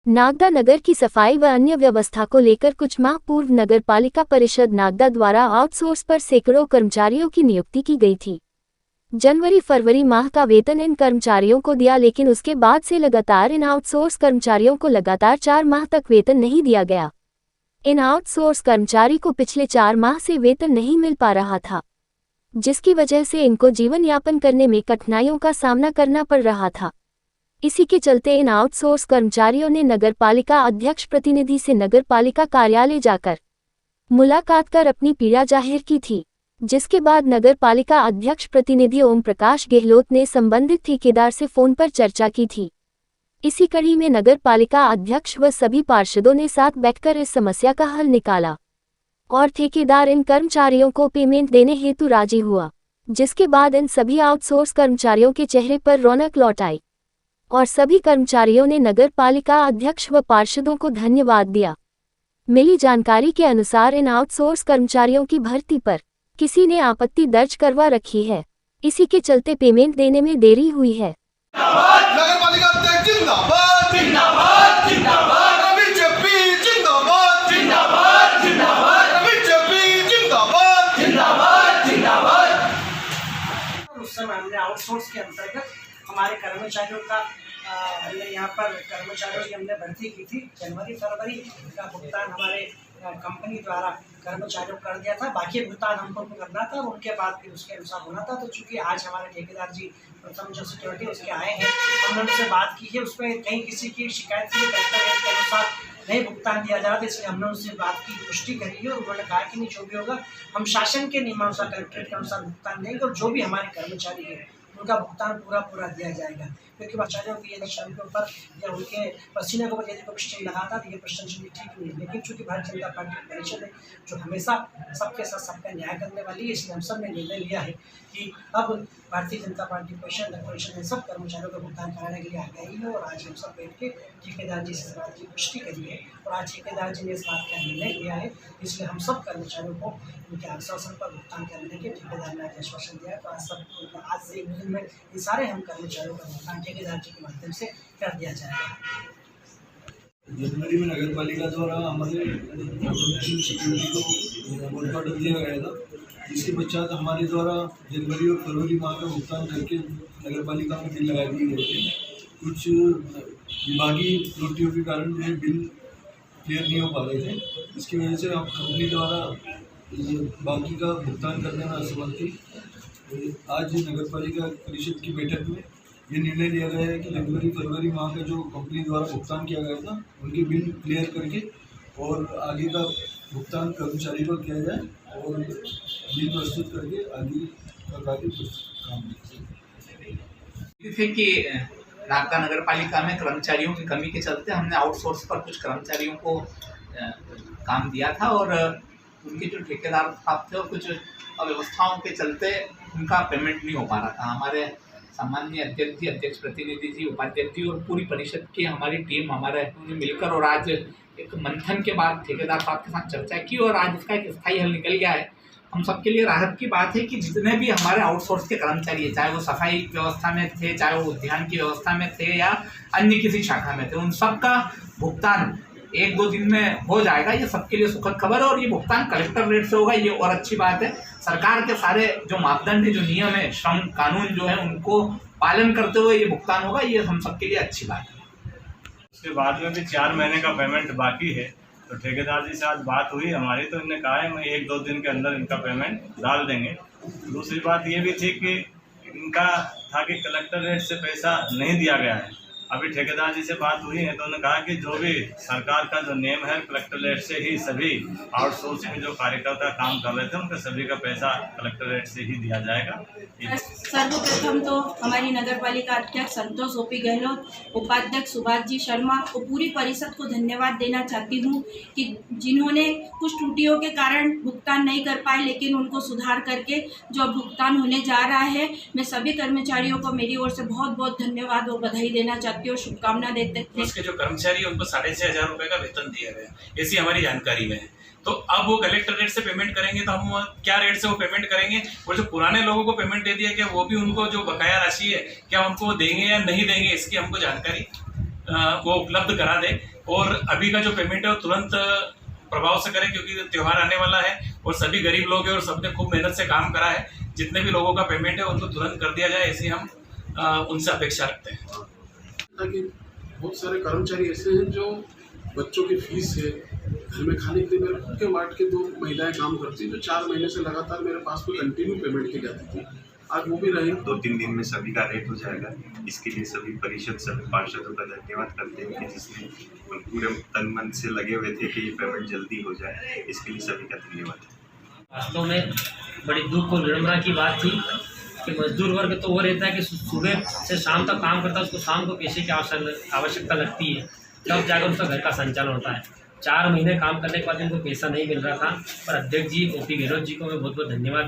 नागदा नगर की सफाई व अन्य व्यवस्था को लेकर कुछ माह पूर्व नगर पालिका परिषद नागदा द्वारा आउटसोर्स पर सैकड़ों कर्मचारियों की नियुक्ति की गई थी। जनवरी-फरवरी माह का वेतन इन कर्मचारियों को दिया, लेकिन उसके बाद से लगातार इन आउटसोर्स कर्मचारियों को लगातार 4 माह तक वेतन नहीं दिया गया। इन आउटसोर्स कर्मचारी को पिछले 4 माह से वेतन नहीं मिल पा रहा था, जिसकी वजह से इनको जीवन यापन करने में कठिनाइयों का सामना करना पड़ रहा था। इसी के चलते इन आउटसोर्स कर्मचारियों ने नगर पालिका अध्यक्ष प्रतिनिधि से नगर पालिका कार्यालय जाकर मुलाकात कर अपनी पीड़ा जाहिर की थी, जिसके बाद नगर पालिका अध्यक्ष प्रतिनिधि ओम प्रकाश गहलोत ने संबंधित ठेकेदार से फोन पर चर्चा की थी। इसी कड़ी में नगर पालिका अध्यक्ष व सभी पार्षदों ने साथ बैठकर इस समस्या का हल निकाला और ठेकेदार इन कर्मचारियों को पेमेंट देने हेतु राजी हुआ, जिसके बाद इन सभी आउटसोर्स कर्मचारियों के चेहरे पर रौनक लौट आई और सभी कर्मचारियों ने नगर पालिका अध्यक्ष व पार्षदों को धन्यवाद दिया। मिली जानकारी के अनुसार इन आउटसोर्स कर्मचारियों की भर्ती पर किसी ने आपत्ति दर्ज करवा रखी है, इसी के चलते पेमेंट देने में देरी हुई है। नगर पालिका अध्यक्ष जिंदाबाद जिंदाबाद जिंदाबाद, बीजेपी जिंदाबाद जिंदाबाद जिंदाबाद, बीजेपी जिंदाबाद जिंदाबाद जिंदाबाद। उस समय हमने आउटसोर्स के अंतर्गत हमारे कर्मचारियों का हमने यहाँ पर कर्मचारियों की हमने भर्ती की थी। जनवरी-फरवरी का भुगतान हमारे कंपनी द्वारा कर्मचारियों को कर दिया था, बाकी भुगतान हमको करना था, उनके बाद भी उसके अनुसार होना था। तो चूँकि आज हमारे ठेकेदार जी प्रथम जो सिक्योरिटी उसके आए हैं, हमने उनसे बात की है, उसमें कहीं किसी की शिकायत की कलेक्टर के अनुसार नहीं भुगतान दिया जा रहा था, इसलिए हमने उनसे बात की, पुष्टि करी है और उन्होंने कहा कि नहीं, जो भी होगा हम शासन के नियमानुसार कलेक्ट्रेट के अनुसार भुगतान देंगे और जो भी हमारे कर्मचारी हैं उनका भुगतान पूरा दिया जाएगा। क्योंकि कर्मचारियों की यदि श्रम के ऊपर या उनके पसीने के ऊपर यदि कोई प्रश्न लगाता तो ये प्रश्न ठीक नहीं है, लेकिन चूँकि भारतीय जनता पार्टी की परिषद है जो हमेशा सबके साथ सबका न्याय करने वाली है, इसलिए हम सब ने निर्णय लिया है कि अब भारतीय जनता पार्टी परिषद ने सब कर्मचारियों का भुगतान कराने के लिए आ गई है। और आज हम सब बैठ के ठेकेदार जी से इस बात की पुष्टि करी है और आज ठेकेदार जी ने इस बात का निर्णय लिया है, इसलिए हम सब कर्मचारियों को उनके आश्वासन पर भुगतान करने के ठेकेदार ने आश्वासन दिया है। तो आज से एक दिन में ये सारे हम कर्मचारियों का भुगतान ठेकेदार जी के माध्यम से कर दिया जाएगा। जनवरी में नगर पालिका द्वारा हमारे सिक्योरिटी को वर्क ऑर्डर दिया गया था, जिसके पश्चात हमारे द्वारा जनवरी और फरवरी माह का भुगतान करके नगर पालिका में बिल लगा दिए गए थे। कुछ विभागीय त्रुटियों के कारण जो है बिल क्लियर नहीं हो पा रहे थे, इसकी वजह से हम कंपनी द्वारा बाकी का भुगतान करने में असमर्थ थी। आज नगर पालिका परिषद की बैठक में ये निर्णय लिया गया है कि जनवरी फरवरी माह का जो कंपनी द्वारा भुगतान किया गया था उनके बिल क्लियर करके और आगे का भुगतान कर्मचारी को किया जाए और बिल प्रस्तुत करके आगे का कार्य काम थे कि नागदा नगर पालिका में कर्मचारियों की कमी के चलते हमने आउटसोर्स पर कुछ कर्मचारियों को काम दिया था और उनके जो ठेकेदार थे और कुछ अव्यवस्थाओं के चलते उनका पेमेंट नहीं हो पा रहा था। हमारे सामान्य अध्यक्ष जी, अध्यक्ष प्रतिनिधि जी, उपाध्यक्ष जी और पूरी परिषद की हमारी टीम हमारे मिलकर और आज एक मंथन के बाद ठेकेदार साहब के साथ चर्चा की और आज इसका एक स्थायी हल निकल गया है। हम सबके लिए राहत की बात है कि जितने भी हमारे आउटसोर्स के कर्मचारी हैं, चाहे वो सफाई व्यवस्था में थे, चाहे वो उद्यान की व्यवस्था में थे या अन्य किसी शाखा में थे, उन सबका भुगतान 1-2 दिन में हो जाएगा। ये सबके लिए सुखद खबर है और ये भुगतान कलेक्टर रेट से होगा, ये और अच्छी बात है। सरकार के सारे जो मापदंड है, जो नियम है, श्रम कानून जो है, उनको पालन करते हुए ये भुगतान होगा, ये हम सबके लिए अच्छी बात है। उसके बाद में भी 4 महीने का पेमेंट बाकी है, तो ठेकेदार जी से आज बात हुई हमारी, तो इन्होंने कहा है मैं 1-2 दिन के अंदर इनका पेमेंट डाल देंगे। दूसरी बात ये भी थी कि इनका था कि कलेक्टर रेट से पैसा नहीं दिया गया है। अभी ठेकेदार जी से बात हुई है तो उन्होंने कहा कि जो भी सरकार का जो नियम है कलेक्टर रेट से ही सभी आउटसोर्स में जो कार्यकर्ता काम कर रहे थे उनके सभी का पैसा कलेक्टर रेट से ही दिया जाएगा। सर्वप्रथम तो हमारी नगर पालिका अध्यक्ष संतोष ओपी गहलोत, उपाध्यक्ष सुभाष जी शर्मा और पूरी परिषद को धन्यवाद देना चाहती हूँ कि जिन्होंने कुछ त्रुटियों के कारण भुगतान नहीं कर पाए, लेकिन उनको सुधार करके जो भुगतान होने जा रहा है, मैं सभी कर्मचारियों को मेरी ओर से बहुत बहुत धन्यवाद और बधाई देना चाहती हूँ और शुभकामना देते हैं। उसके जो कर्मचारी है उनको 6,500 रुपये का वेतन दिया गया, ऐसी हमारी जानकारी में है। तो अब वो कलेक्टर रेट से पेमेंट करेंगे तो हम क्या रेट से वो पेमेंट करेंगे, और जो पुराने लोगों को पेमेंट दे दिया क्या वो भी उनको जो बकाया राशि है क्या उनको देंगे या नहीं देंगे, इसकी हमको जानकारी वो उपलब्ध करा दे। और अभी का जो पेमेंट है वो तुरंत प्रभाव से करें, क्योंकि त्यौहार आने वाला है और सभी गरीब लोग हैं और सबने खूब मेहनत से काम करा है। जितने भी लोगों का पेमेंट है उनको तुरंत कर दिया जाए, ऐसी हम उनसे अपेक्षा रखते हैं। ताकि बहुत सारे कर्मचारी ऐसे हैं जो बच्चों की फीस है, घर में खाने के लिए मेरे खुद के वार्ड के 2 महिलाएं काम करती हैं जो 4 महीने से लगातार मेरे पास में कंटिन्यू पेमेंट की जाती थी। आज वो भी रहे। 2-3 दिन में सभी का रेट हो जाएगा। इसके लिए सभी परिषद सभी पार्षदों का धन्यवाद करते हैं कि जिसने पूरे तन मन से लगे हुए थे कि ये पेमेंट जल्दी हो जाए। इसके लिए सभी का धन्यवाद। वास्तव में बड़ी दुख और विडम्बना की बात थी कि मजदूर वर्ग तो वो रहता है कि सुबह से शाम तक काम करता है, उसको शाम को पैसे की आवश्यकता लगती है, तब जाकर उसका घर का संचालन होता है। 4 महीने काम करने के बाद उनको पैसा नहीं मिल रहा था, पर अध्यक्ष जी OP गहलोत जी को मैं बहुत बहुत धन्यवाद